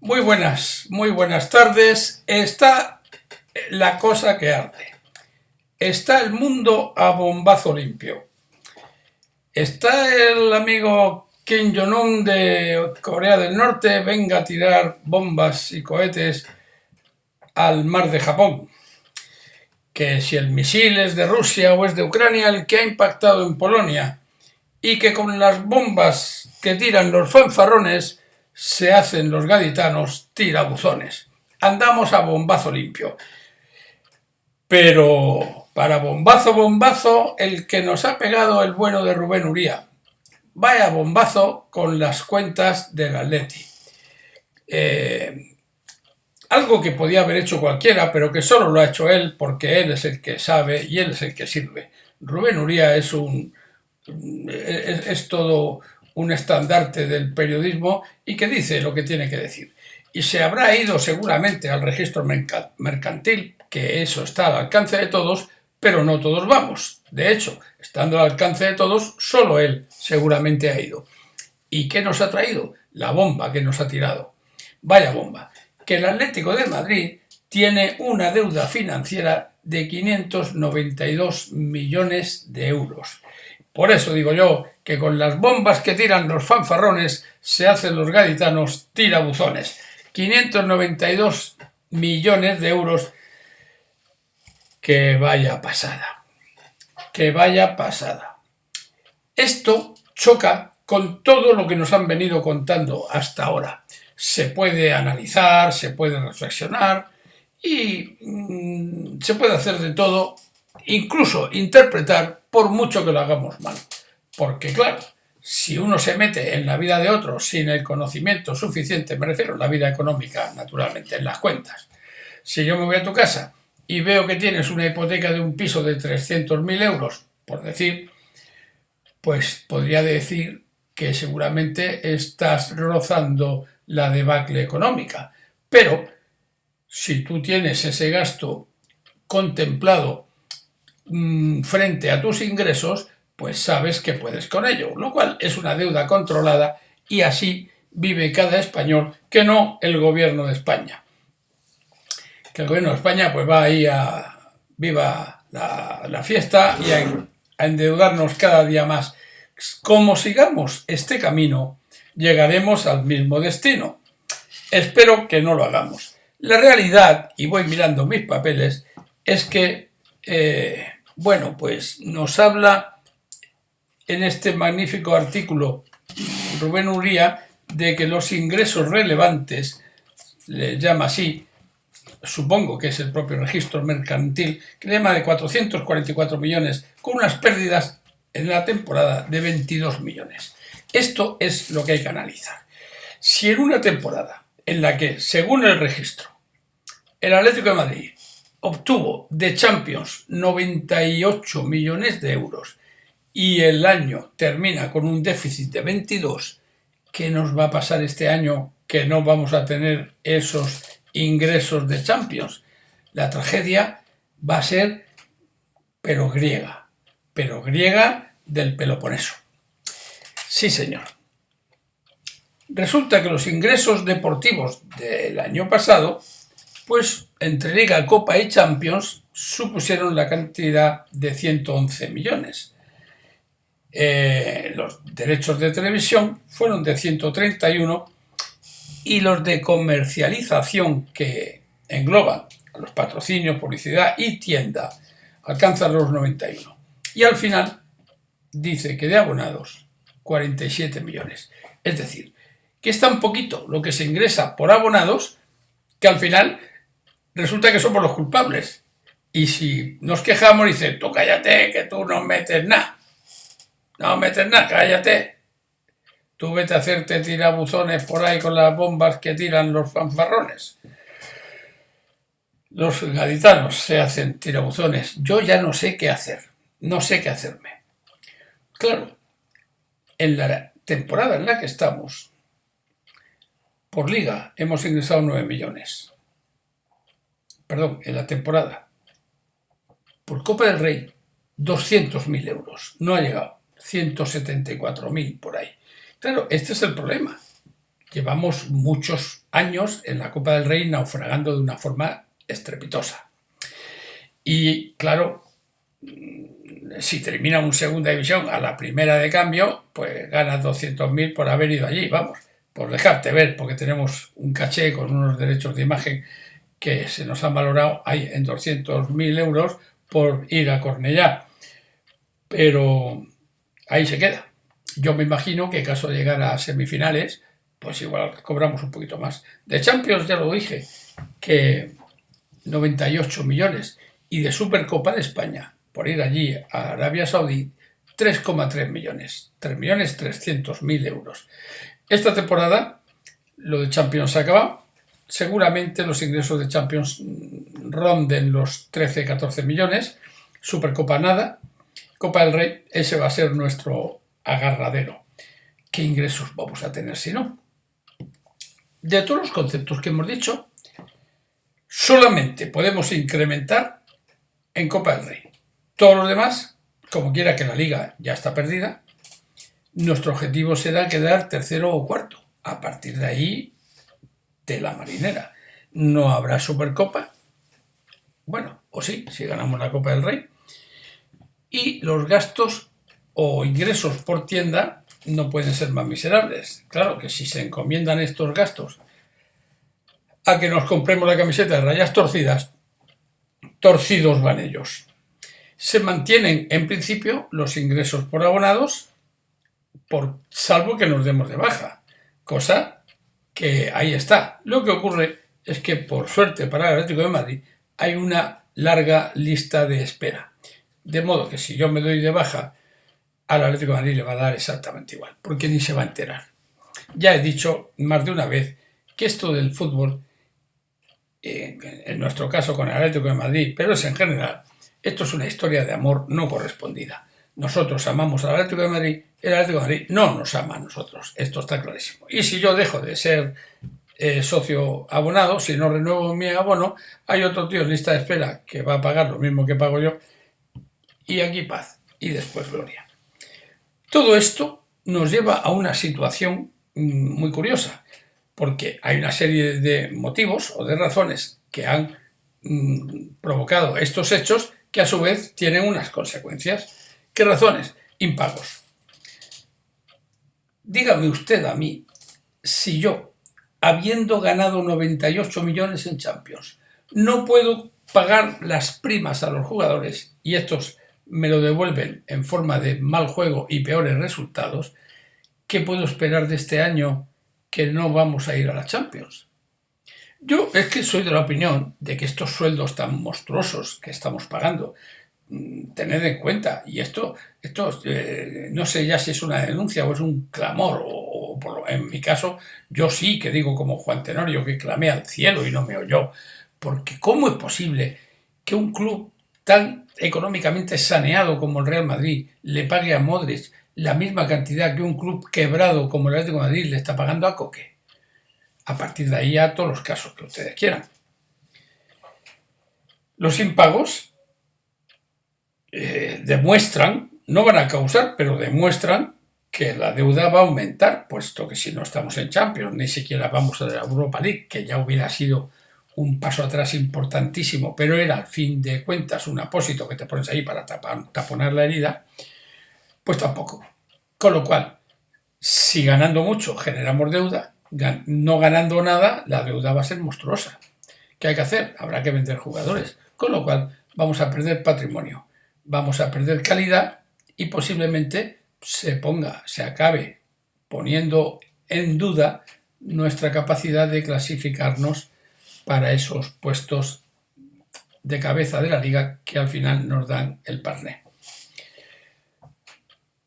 Muy buenas tardes. Está la cosa que arde. Está el mundo a bombazo limpio. Está el amigo Kim Jong-un de Corea del Norte, venga a tirar bombas y cohetes al mar de Japón. Que si el misil es de Rusia o es de Ucrania el que ha impactado en Polonia. Y que con las bombas que tiran los fanfarrones se hacen los gaditanos tirabuzones. Andamos a bombazo limpio. Pero para bombazo, bombazo, el que nos ha pegado el bueno de Rubén Uría. Vaya bombazo con las cuentas del Atleti. Algo que podía haber hecho cualquiera, pero que solo lo ha hecho él porque él es el que sabe y él es el que sirve. Rubén Uría es todo un estandarte del periodismo y que dice lo que tiene que decir. Y se habrá ido seguramente al registro mercantil, que eso está al alcance de todos, pero no todos vamos. De hecho, estando al alcance de todos, solo él seguramente ha ido. ¿Y qué nos ha traído? La bomba que nos ha tirado. Vaya bomba. Que el Atlético de Madrid tiene una deuda financiera de 592 millones de euros. Por eso digo yo que con las bombas que tiran los fanfarrones se hacen los gaditanos tirabuzones. 592 millones de euros. Que vaya pasada. Que vaya pasada. Esto choca con todo lo que nos han venido contando hasta ahora. Se puede analizar, se puede reflexionar y se puede hacer de todo, incluso interpretar, por mucho que lo hagamos mal. Porque claro, si uno se mete en la vida de otro sin el conocimiento suficiente, me refiero a la vida económica, naturalmente, en las cuentas. Si yo me voy a tu casa y veo que tienes una hipoteca de un piso de 300.000 euros, por decir, pues podría decir que seguramente estás rozando la debacle económica. Pero si tú tienes ese gasto contemplado frente a tus ingresos, pues sabes que puedes con ello, lo cual es una deuda controlada y así vive cada español, que no el gobierno de España. Que el gobierno de España pues va ahí a viva la fiesta y a endeudarnos cada día más. Como sigamos este camino, llegaremos al mismo destino. Espero que no lo hagamos. La realidad, y voy mirando mis papeles, es que, bueno, pues nos habla en este magnífico artículo Rubén Uría de que los ingresos relevantes, le llama así, supongo que es el propio registro mercantil, que le llama de 444 millones, con unas pérdidas en la temporada de 22 millones. Esto es lo que hay que analizar. Si en una temporada en la que, según el registro, el Atlético de Madrid obtuvo de Champions 98 millones de euros y el año termina con un déficit de 22, ¿qué nos va a pasar este año que no vamos a tener esos ingresos de Champions? La tragedia va a ser, pero griega del Peloponeso. Sí, señor. Resulta que los ingresos deportivos del año pasado, pues entre Liga, Copa y Champions, supusieron la cantidad de 111 millones. Los derechos de televisión fueron de 131 y los de comercialización, que engloban los patrocinios, publicidad y tienda, alcanzan los 91. Y al final dice que de abonados 47 millones. Es decir, que es tan poquito lo que se ingresa por abonados que al final resulta que somos los culpables. Y si nos quejamos, dice, tú cállate, que tú no metes nada. No metes nada, cállate. Tú vete a hacerte tirabuzones por ahí con las bombas que tiran los fanfarrones. Los gaditanos se hacen tirabuzones. Yo ya no sé qué hacer. No sé qué hacerme. Claro, en la temporada en la que estamos, por liga hemos ingresado 9 millones. Perdón, en la temporada. Por Copa del Rey, 200.000 euros. No ha llegado. 174.000 por ahí. Claro, este es el problema. llevamos muchos años en la Copa del Rey naufragando de una forma estrepitosa. Y claro, si termina un segunda división a la primera de cambio, pues ganas 200.000 por haber ido allí, vamos, por dejarte ver, porque tenemos un caché con unos derechos de imagen que se nos han valorado ahí en 200.000 euros por ir a Cornellá. Pero ahí se queda. Yo me imagino que en caso de llegar a semifinales, pues igual cobramos un poquito más. De Champions ya lo dije, que 98 millones. Y de Supercopa de España, por ir allí a Arabia Saudí, 3,3 millones. 3.300.000 euros. Esta temporada, lo de Champions se ha acabado. Seguramente los ingresos de Champions ronden los 13-14 millones. Supercopa nada. Copa del Rey, ese va a ser nuestro agarradero. ¿Qué ingresos vamos a tener si no? De todos los conceptos que hemos dicho, solamente podemos incrementar en Copa del Rey. Todos los demás, como quiera que la liga ya está perdida, nuestro objetivo será quedar tercero o cuarto. A partir de ahí, de la marinera. No habrá Supercopa. Bueno, o sí, si ganamos la Copa del Rey. Y los gastos o ingresos por tienda no pueden ser más miserables. Claro que si se encomiendan estos gastos a que nos compremos la camiseta de rayas torcidas, torcidos van ellos. Se mantienen en principio los ingresos por abonados, salvo que nos demos de baja, cosa que ahí está. Lo que ocurre es que, por suerte para el Atlético de Madrid, hay una larga lista de espera. De modo que si yo me doy de baja, al Atlético de Madrid le va a dar exactamente igual, porque ni se va a enterar. Ya he dicho más de una vez que esto del fútbol, en nuestro caso con el Atlético de Madrid, pero es en general, esto es una historia de amor no correspondida. Nosotros amamos al Atlético de Madrid, el Atlético de Madrid no nos ama a nosotros, esto está clarísimo. Y si yo dejo de ser socio abonado, si no renuevo mi abono, hay otro tío en lista de espera que va a pagar lo mismo que pago yo, y aquí paz, y después gloria. Todo esto nos lleva a una situación muy curiosa, porque hay una serie de motivos o de razones que han provocado estos hechos que a su vez tienen unas consecuencias. ¿Qué razones? Impagos. Dígame usted a mí si yo, habiendo ganado 98 millones en Champions, no puedo pagar las primas a los jugadores y estos me lo devuelven en forma de mal juego y peores resultados, ¿qué puedo esperar de este año que no vamos a ir a la Champions? Yo es que soy de la opinión de que estos sueldos tan monstruosos que estamos pagando, tened en cuenta, y esto no sé ya si es una denuncia o es un clamor, en mi caso, yo sí que digo como Juan Tenorio que clamé al cielo y no me oyó, porque ¿cómo es posible que un club tan económicamente saneado como el Real Madrid le pague a Modric la misma cantidad que un club quebrado como el Atlético de Madrid le está pagando a Coque? A partir de ahí a todos los casos que ustedes quieran. Los impagos demuestran, no van a causar, pero demuestran que la deuda va a aumentar, puesto que si no estamos en Champions, ni siquiera vamos a la Europa League, que ya hubiera sido un paso atrás importantísimo, pero era al fin de cuentas un apósito que te pones ahí para taponar la herida, pues tampoco. Con lo cual, si ganando mucho generamos deuda, no ganando nada, la deuda va a ser monstruosa. ¿Qué hay que hacer? Habrá que vender jugadores, con lo cual vamos a perder patrimonio, vamos a perder calidad y posiblemente se acabe poniendo en duda nuestra capacidad de clasificarnos para esos puestos de cabeza de la liga que al final nos dan el parné.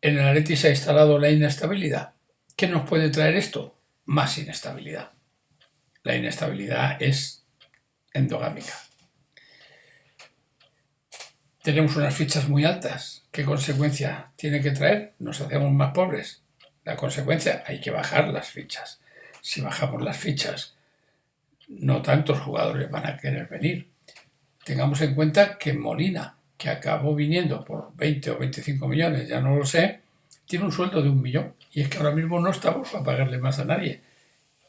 En el Atleti se ha instalado la inestabilidad. ¿Qué nos puede traer esto? Más inestabilidad. La inestabilidad es endogámica. Tenemos unas fichas muy altas. ¿Qué consecuencia tiene que traer? Nos hacemos más pobres. La consecuencia, hay que bajar las fichas. Si bajamos las fichas, no tantos jugadores van a querer venir. Tengamos en cuenta que Molina, que acabó viniendo por 20 o 25 millones, ya no lo sé, tiene un sueldo de 1 millón. Y es que ahora mismo no estamos para pagarle más a nadie.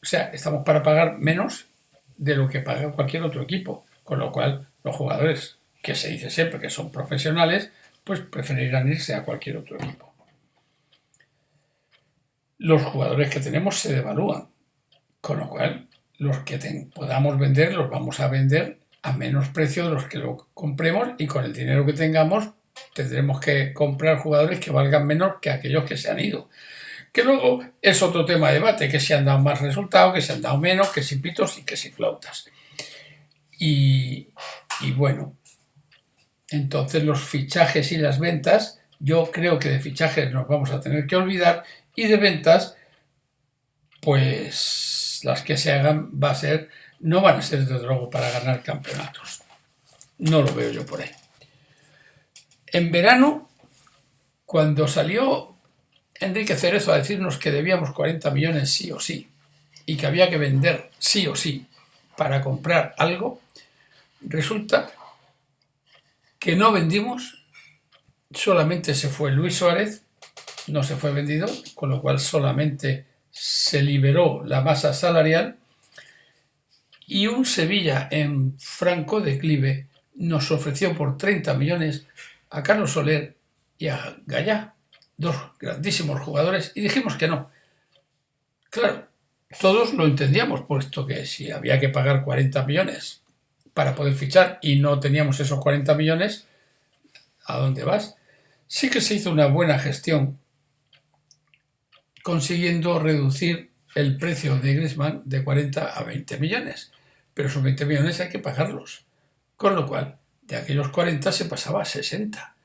O sea, estamos para pagar menos de lo que paga cualquier otro equipo, con lo cual los jugadores, que se dice siempre que son profesionales, pues preferirán irse a cualquier otro equipo. Los jugadores que tenemos se devalúan, con lo cual los que podamos vender los vamos a vender a menos precio de los que lo compremos, y con el dinero que tengamos tendremos que comprar jugadores que valgan menos que aquellos que se han ido. Que luego es otro tema de debate, que si han dado más resultados, que si han dado menos, que si pitos y que si flautas. Y bueno, entonces los fichajes y las ventas, yo creo que de fichajes nos vamos a tener que olvidar, y de ventas, pues las que se hagan no van a ser desde luego para ganar campeonatos. No lo veo yo por ahí. En verano, cuando salió Enrique Cerezo a decirnos que debíamos 40 millones sí o sí, y que había que vender sí o sí para comprar algo, resulta que no vendimos, solamente se fue Luis Suárez, no se fue vendido, con lo cual solamente se liberó la masa salarial, y un Sevilla en franco declive nos ofreció por 30 millones a Carlos Soler y a Gallá, dos grandísimos jugadores, y dijimos que no. Claro, todos lo entendíamos, puesto que si había que pagar 40 millones para poder fichar y no teníamos esos 40 millones, ¿a dónde vas? Sí que se hizo una buena gestión consiguiendo reducir el precio de Griezmann de 40 a 20 millones, pero esos 20 millones hay que pagarlos, con lo cual de aquellos 40 se pasaba a 60,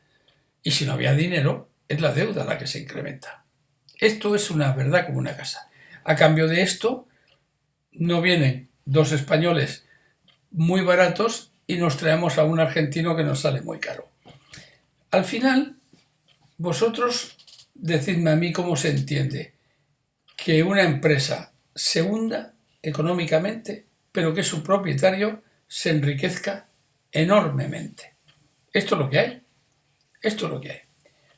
y si no había dinero es la deuda la que se incrementa. Esto es una verdad como una casa. A cambio de esto no vienen dos españoles muy baratos y nos traemos a un argentino que nos sale muy caro. Al final, vosotros decidme a mí cómo se entiende que una empresa se hunda económicamente, pero que su propietario se enriquezca enormemente. Esto es lo que hay. Esto es lo que hay.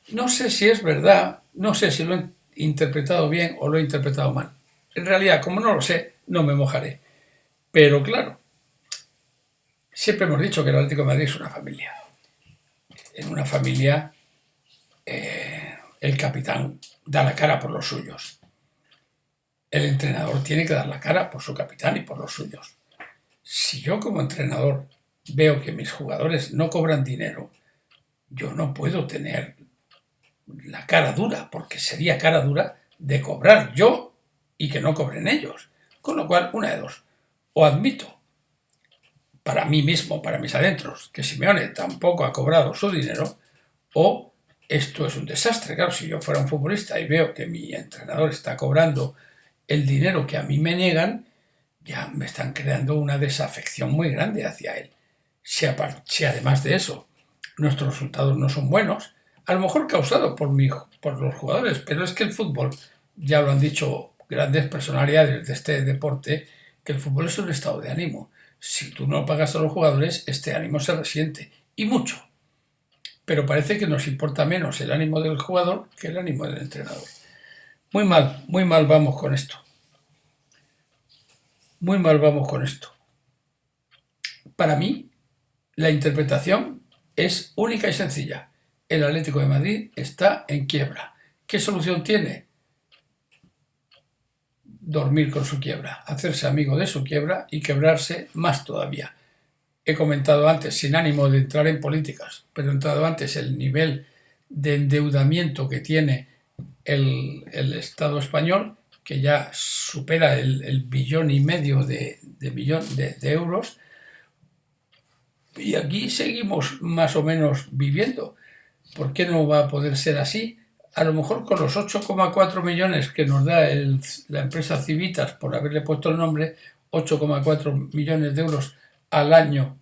No sé si es verdad, no sé si lo he interpretado bien o lo he interpretado mal. En realidad, como no lo sé, no me mojaré. Pero claro, siempre hemos dicho que el Atlético de Madrid es una familia. En una familia, el capitán da la cara por los suyos. El entrenador tiene que dar la cara por su capitán y por los suyos. Si yo como entrenador veo que mis jugadores no cobran dinero, yo no puedo tener la cara dura, porque sería cara dura de cobrar yo y que no cobren ellos. Con lo cual, una de dos. O admito, para mí mismo, para mis adentros, que Simeone tampoco ha cobrado su dinero, o esto es un desastre. Claro, si yo fuera un futbolista y veo que mi entrenador está cobrando el dinero que a mí me niegan, ya me están creando una desafección muy grande hacia él. Si además de eso nuestros resultados no son buenos, a lo mejor causado por los jugadores, pero es que el fútbol, ya lo han dicho grandes personalidades de este deporte, que el fútbol es un estado de ánimo. Si tú no pagas a los jugadores, este ánimo se resiente, y mucho. Pero parece que nos importa menos el ánimo del jugador que el ánimo del entrenador. Muy mal vamos con esto. Muy mal vamos con esto. Para mí, la interpretación es única y sencilla. El Atlético de Madrid está en quiebra. ¿Qué solución tiene? Dormir con su quiebra, hacerse amigo de su quiebra y quebrarse más todavía. He comentado antes, sin ánimo de entrar en políticas, pero he comentado antes el nivel de endeudamiento que tiene el Estado español, que ya supera el 1,5 billones de euros, y aquí seguimos más o menos viviendo. ¿Por qué no va a poder ser así? A lo mejor con los 8,4 millones que nos da la empresa Civitas, por haberle puesto el nombre, 8,4 millones de euros al año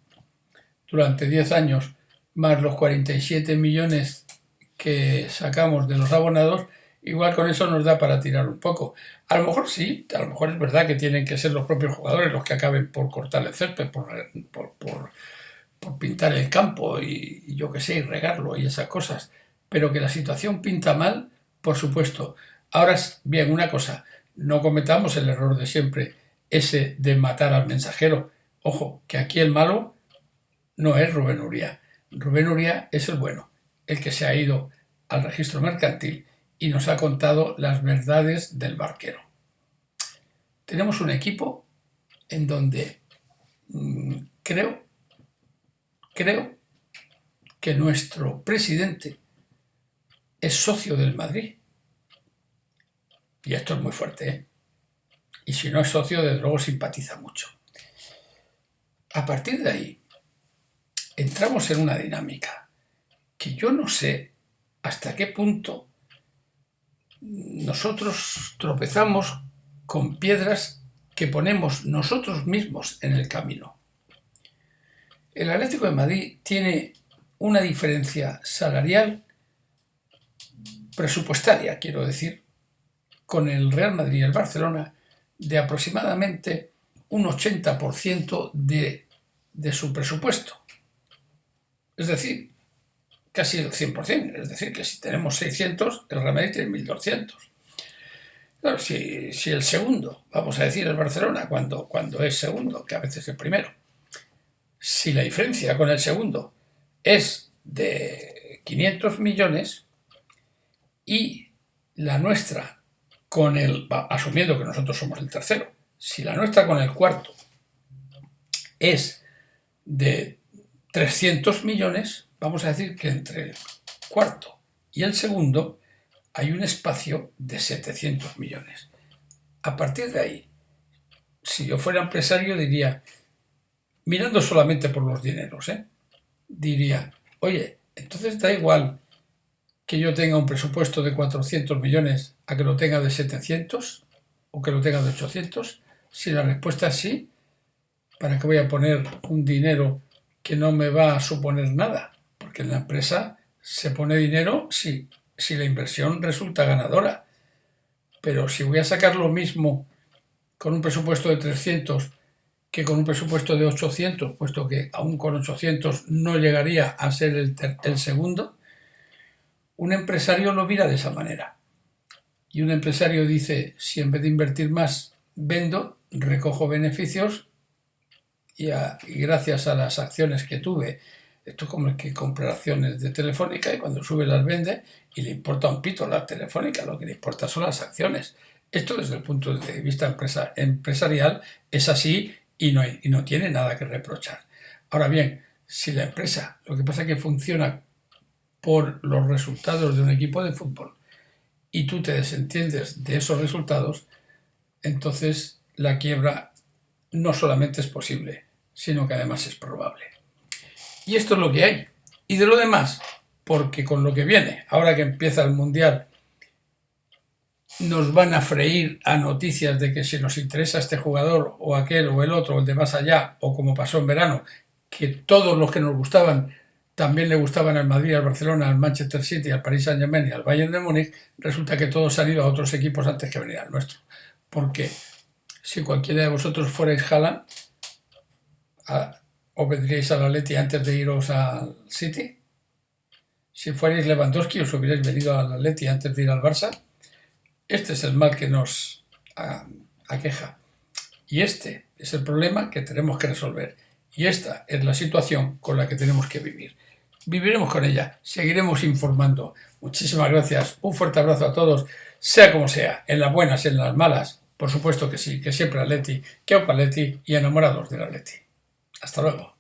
durante 10 años, más los 47 millones que sacamos de los abonados, igual con eso nos da para tirar un poco. A lo mejor sí, a lo mejor es verdad que tienen que ser los propios jugadores los que acaben por cortar el césped, por pintar el campo y yo qué sé, y regarlo y esas cosas, pero que la situación pinta mal, por supuesto. Ahora bien, una cosa, No cometamos el error de siempre, ese de matar al mensajero. Ojo, que aquí el malo no es Rubén Uría. Rubén Uría es el bueno, el que se ha ido al registro mercantil y nos ha contado las verdades del barquero. Tenemos un equipo en donde creo que nuestro presidente es socio del Madrid. Y esto es muy fuerte, ¿eh? Y si no es socio, desde luego simpatiza mucho. A partir de ahí, entramos en una dinámica que yo no sé hasta qué punto nosotros tropezamos con piedras que ponemos nosotros mismos en el camino. El Atlético de Madrid tiene una diferencia salarial presupuestaria, quiero decir, con el Real Madrid y el Barcelona de aproximadamente un 80% de su presupuesto. Es decir, casi el 100%. Es decir, que si tenemos 600, el Real Madrid tiene 1200. Claro, si el segundo, vamos a decir el Barcelona, cuando es segundo, que a veces es primero, si la diferencia con el segundo es de 500 millones y la nuestra asumiendo que nosotros somos el tercero, si la nuestra con el cuarto es de 300 millones, vamos a decir que entre el cuarto y el segundo hay un espacio de 700 millones. A partir de ahí, si yo fuera empresario diría, mirando solamente por los dineros, diría, oye, entonces da igual que yo tenga un presupuesto de 400 millones a que lo tenga de 700 o que lo tenga de 800. Si la respuesta es sí, ¿para qué voy a poner un dinero que no me va a suponer nada? Porque en la empresa se pone dinero si la inversión resulta ganadora. Pero si voy a sacar lo mismo con un presupuesto de 300 que con un presupuesto de 800, puesto que aún con 800 no llegaría a ser el segundo, un empresario lo mira de esa manera. Y un empresario dice, si en vez de invertir más, vendo, recojo beneficios y gracias a las acciones que tuve, esto es como el que compra acciones de Telefónica y cuando sube las vende y le importa un pito la Telefónica, lo que le importa son las acciones. Esto desde el punto de vista empresarial es así y no tiene nada que reprochar. Ahora bien, si la empresa, lo que pasa es que funciona por los resultados de un equipo de fútbol y tú te desentiendes de esos resultados, entonces la quiebra no solamente es posible, sino que además es probable. Y esto es lo que hay. Y de lo demás, porque con lo que viene, ahora que empieza el Mundial, nos van a freír a noticias de que si nos interesa este jugador o aquel o el otro, o el de más allá, o como pasó en verano, que todos los que nos gustaban también le gustaban al Madrid, al Barcelona, al Manchester City, al Paris Saint-Germain y al Bayern de Múnich, resulta que todos han ido a otros equipos antes que venir al nuestro. Porque si cualquiera de vosotros fuerais Haaland, ¿os vendríais al Atleti antes de iros al City? Si fuerais Lewandowski, ¿os hubierais venido al Atleti antes de ir al Barça? Este es el mal que nos aqueja. Y este es el problema que tenemos que resolver. Y esta es la situación con la que tenemos que vivir. Viviremos con ella, seguiremos informando. Muchísimas gracias, un fuerte abrazo a todos, sea como sea, en las buenas, en las malas, por supuesto que sí, que siempre Atleti, que Opa Atleti y enamorados del Atleti. Hasta luego.